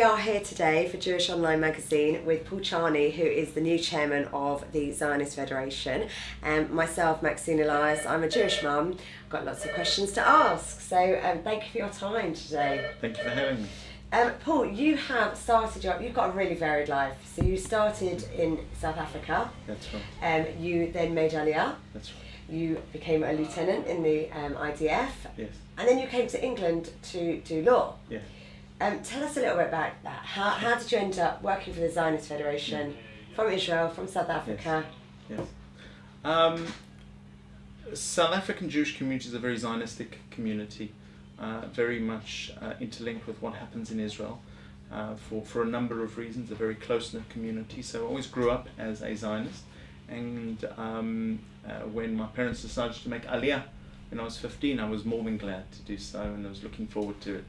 are here today for Jewish Online Magazine with Paul Charney, who is the new chairman of the Zionist Federation, and myself, Maxine Elias. I'm a Jewish mum. I've got lots of questions to ask, so thank you for your time today. Thank you for having me. Paul, you've got a really varied life. So you started in South Africa. That's right. You then made Aliyah. That's right. You became a lieutenant in the IDF. Yes. And then you came to England to do law. Yes. Tell us a little bit about that. How did you end up working for the Zionist Federation from Israel, from South Africa? Yes. South African Jewish community is a very Zionistic community, very much interlinked with what happens in Israel for a number of reasons, a very close-knit community. So I always grew up as a Zionist, and when my parents decided to make Aliyah when I was 15, I was more than glad to do so, and I was looking forward to it.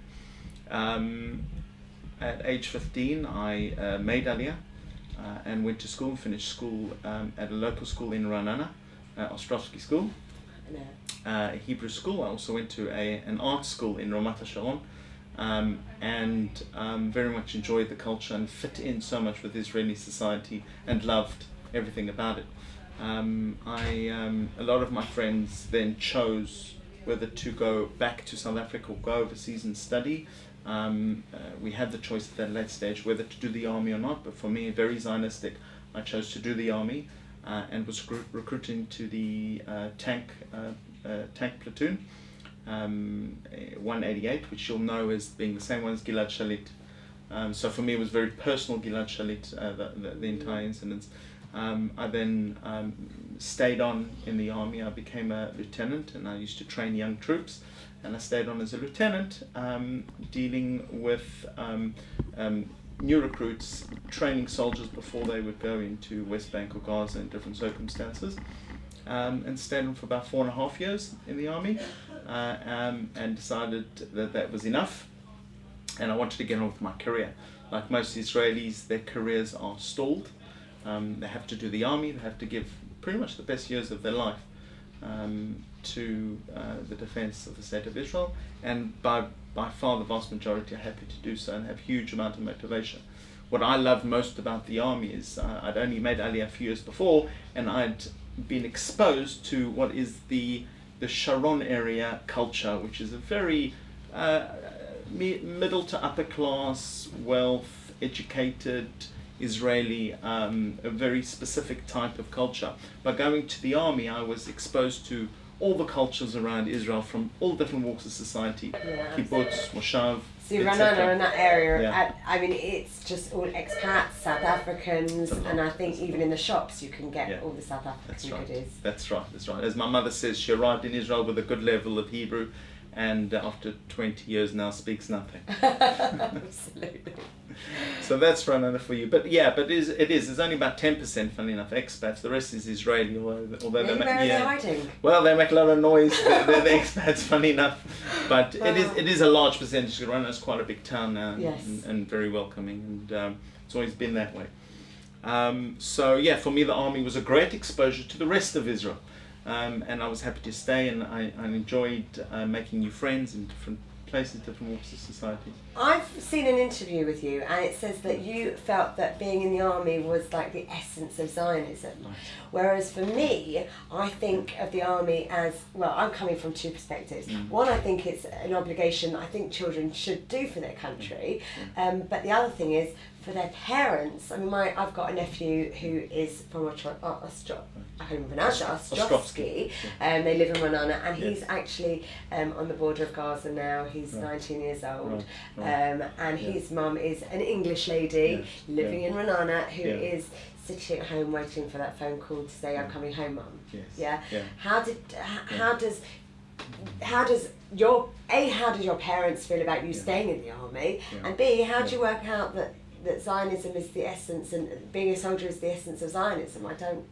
At age 15, I made Aliyah and went to school, finished school at a local school in Ranana, Ostrovsky School, a Hebrew school. I also went to an art school in Ramat HaSharon, and very much enjoyed the culture and fit in so much with Israeli society and loved everything about it. A lot of my friends then chose whether to go back to South Africa or go overseas and study. We had the choice at that late stage whether to do the army or not, but for me, very Zionistic, I chose to do the army and was recruited into the tank platoon, 188, which you'll know as being the same one as Gilad Shalit. So for me, it was very personal, Gilad Shalit, the entire incidents. I then stayed on in the army. I became a lieutenant, and I used to train young troops, and I stayed on as a lieutenant, dealing with new recruits, training soldiers before they would go into West Bank or Gaza in different circumstances, and stayed on for about 4.5 years in the army, and decided that that was enough, and I wanted to get on with my career. Like most Israelis, their careers are stalled. They have to do the army, they have to give pretty much the best years of their life to the defense of the state of Israel, and by far the vast majority are happy to do so and have huge amount of motivation. What I loved most about the army is I'd only made Aliyah a few years before, and I'd been exposed to what is the Sharon area culture, which is a very middle to upper class, wealth, educated Israeli, a very specific type of culture. By going to the army, I was exposed to all the cultures around Israel from all different walks of society, kibbutz, moshav. So you run on in that area. I mean, it's just all expats, South Africans, and I think even in the shops you can get all the South African goodies. That's right. As my mother says, she arrived in Israel with a good level of Hebrew, and after 20 years now speaks nothing. Absolutely. So that's Ranana for you. But it is. There's only about 10%, funny enough, expats. The rest is Israeli, although where are they hiding? Well, they make a lot of noise. They're the expats, funny enough. But it is a large percentage. Ranana is quite a big town now, and very welcoming, and it's always been that way. For me, the army was a great exposure to the rest of Israel. And I was happy to stay, and I enjoyed making new friends in different places, different walks of society. I've seen an interview with you, and it says that you felt that being in the army was like the essence of Zionism. Right. Whereas for me, I think of the army as, well, I'm coming from two perspectives. One, I think it's an obligation I think children should do for their country, but the other thing is for their parents. I mean, I've got a nephew who is from I can't even pronounce it, Ostrovsky. They live in Ranana, and he's actually on the border of Gaza now. He's 19 years old, and his mum is an English lady living in Ranana who is sitting at home waiting for that phone call to say, "I'm coming home, Mum." How does your parents feel about you staying in the army, and B, how do you work out that Zionism is the essence, and being a soldier is the essence of Zionism? I can't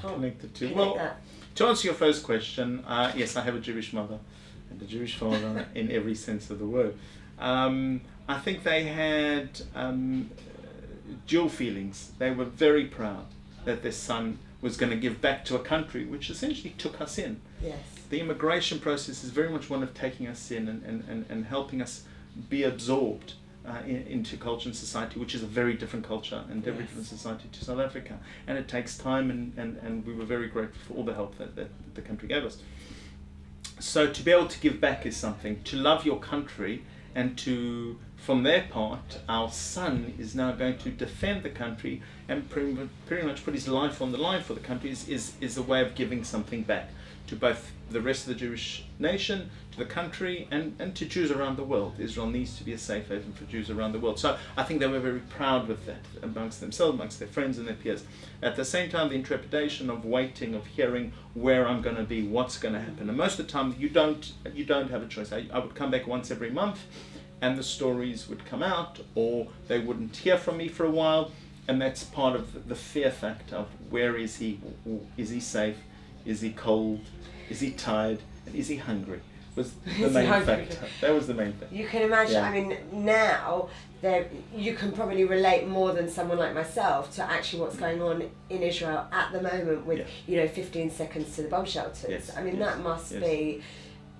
connect the two. Well, that. To answer your first question, yes, I have a Jewish mother and a Jewish father in every sense of the word. I think they had dual feelings. They were very proud that their son was going to give back to a country which essentially took us in. Yes. The immigration process is very much one of taking us in and helping us be absorbed into culture and society, which is a very different culture and very different society to South Africa. And it takes time, and we were very grateful for all the help that the country gave us. So to be able to give back is something, to love your country, and to, from their part, our son is now going to defend the country and pretty much put his life on the line for the country is a way of giving something back to both the rest of the Jewish nation, to the country, and to Jews around the world. Israel needs to be a safe haven for Jews around the world. So I think they were very proud with that amongst themselves, amongst their friends and their peers. At the same time, the intrepidation of waiting, of hearing where I'm going to be, what's going to happen. And most of the time, you don't have a choice. I would come back once every month, and the stories would come out, or they wouldn't hear from me for a while, and that's part of the fear factor of where is he? Is he safe? Is he cold? Is he tired? And is he hungry? Was the main factor. That was the main thing. You can imagine, I mean, now you can probably relate more than someone like myself to actually what's going on in Israel at the moment with, 15 seconds to the bomb shelters. Yes. I mean, that must be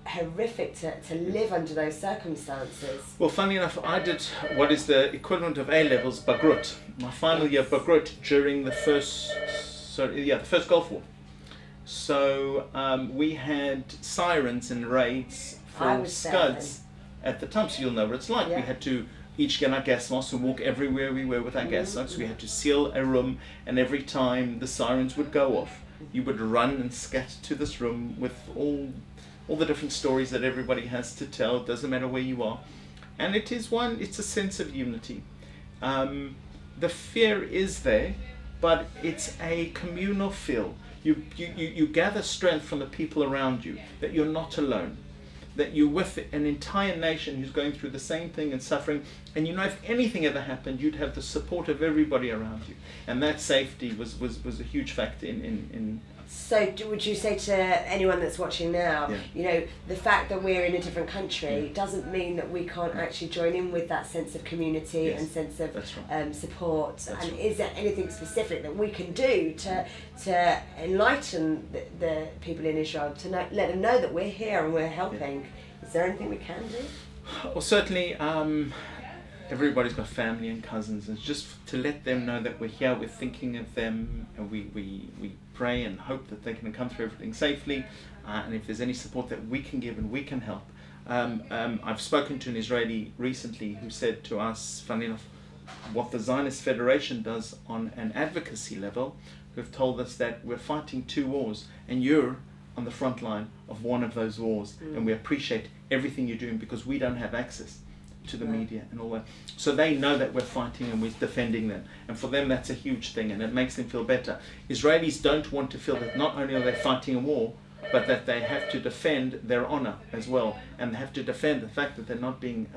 horrific to live under those circumstances. Well, funnily enough, I did what is the equivalent of A-levels, Bagrut, my final year Bagrut, during the first Gulf War. So we had sirens and raids for scuds at the time, so you'll know what it's like. We had to each get our gas masks and walk everywhere we were with our gas masks. We had to seal a room, and every time the sirens would go off, you would run and scatter to this room with all the different stories that everybody has to tell. It doesn't matter where you are. And it's a sense of unity. The fear is there, but it's a communal feel. You gather strength from the people around you, that you're not alone, that you're with an entire nation who's going through the same thing and suffering, and if anything ever happened, you'd have the support of everybody around you. And that safety was a huge factor in So would you say to anyone that's watching now, the fact that we're in a different country doesn't mean that we can't actually join in with that sense of community and sense of support? That's and is there anything specific that we can do to enlighten the people in Israel, to let them know that we're here and we're helping? Is there anything we can do? Well, certainly everybody's got family and cousins, and just to let them know that we're here, we're thinking of them, and we pray and hope that they can come through everything safely, and if there's any support that we can give and we can help. I've spoken to an Israeli recently who said to us, funny enough, what the Zionist Federation does on an advocacy level, who've told us that we're fighting 2 wars, and you're on the front line of one of those wars, and we appreciate everything you're doing because we don't have access to the media and all that. So they know that we're fighting and we're defending them, and for them that's a huge thing, and it makes them feel better. Israelis don't want to feel that not only are they fighting a war, but that they have to defend their honor as well, and they have to defend the fact that they're not being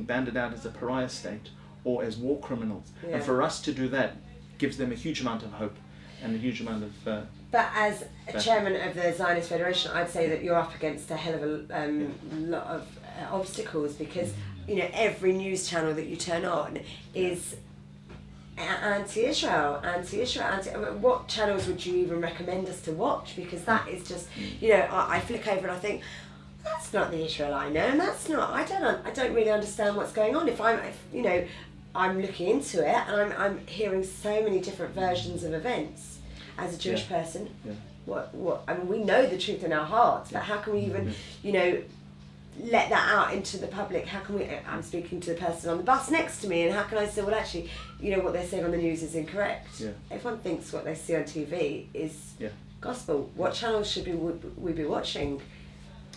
banded out as a pariah state or as war criminals. And for us to do that gives them a huge amount of hope and a huge amount of but as chairman of the Zionist Federation, I'd say that you're up against a hell of a lot of obstacles, because every news channel that you turn on is anti-Israel. What channels would you even recommend us to watch? Because that is just, I flick over and I think, that's not the Israel I know, and that's not. I don't really understand what's going on. If I'm looking into it, and I'm hearing so many different versions of events. As a Jewish person, what I mean, we know the truth in our hearts, but how can we even, let that out into the public? How can we? I'm speaking to the person on the bus next to me, and how can I say, well, actually, what they're saying on the news is incorrect? Everyone thinks what they see on TV is gospel. What channels should we be watching?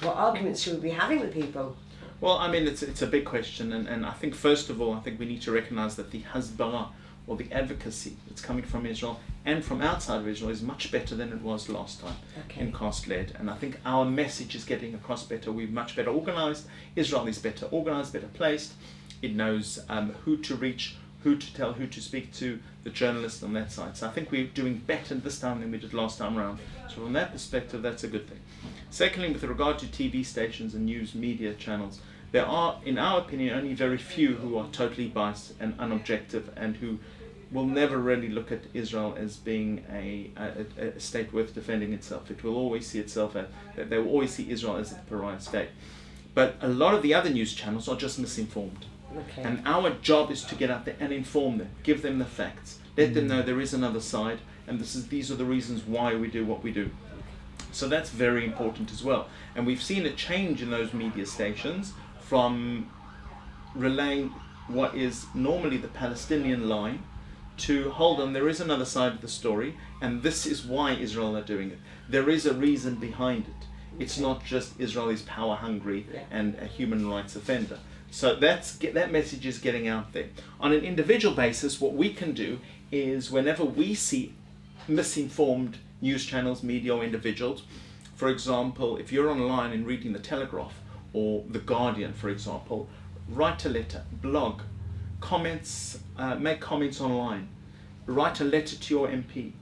What arguments should we be having with people? Well, I mean, it's a big question, and I think first of all, we need to recognise that the hasbara, or the advocacy that's coming from Israel and from outside of Israel, is much better than it was last time in Cast-Led. And I think our message is getting across better. We're much better organised. Israel is better organised, better placed. It knows who to reach, who to tell, who to speak to, the journalists on that side. So I think we're doing better this time than we did last time around. So from that perspective, that's a good thing. Secondly, with regard to TV stations and news media channels, there are, in our opinion, only very few who are totally biased and unobjective, and who will never really look at Israel as being a state worth defending itself. It will always see itself as, they will always see Israel as a pariah state. But a lot of the other news channels are just misinformed. Okay. And our job is to get out there and inform them, give them the facts, let them know there is another side, and these are the reasons why we do what we do. So that's very important as well. And we've seen a change in those media stations from relaying what is normally the Palestinian line to, hold on, there is another side of the story, and this is why Israel are doing it. There is a reason behind it. It's not just Israel is power hungry and a human rights offender. So that message is getting out there. On an individual basis, what we can do is, whenever we see misinformed news channels, media, or individuals, for example, if you're online and reading the Telegraph or the Guardian, for example, write a letter, blog, comments, make comments online, write a letter to your MP.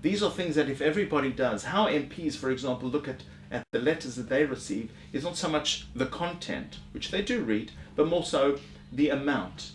These are things that if everybody does, how MPs, for example, look at the letters that they receive is not so much the content, which they do read, but more so the amount,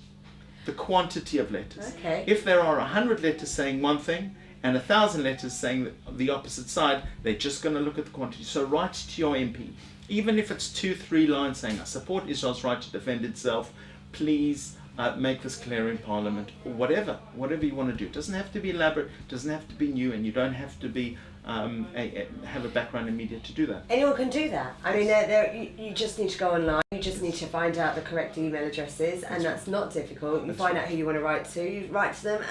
the quantity of letters. Okay. If there are 100 letters saying one thing and 1,000 letters saying the opposite side, they're just going to look at the quantity. So write to your MP, even if it's 2-3 lines saying, I support Israel's right to defend itself, please make this clear in Parliament, or whatever you want to do. It doesn't have to be elaborate, it doesn't have to be new, and you don't have to be have a background in media to do that. Anyone can do that. I mean, you just need to go online. You just need to find out the correct email addresses, and that's not difficult. You find out who you want to write to. You write to them,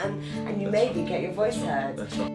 and you maybe get your voice heard. That's right.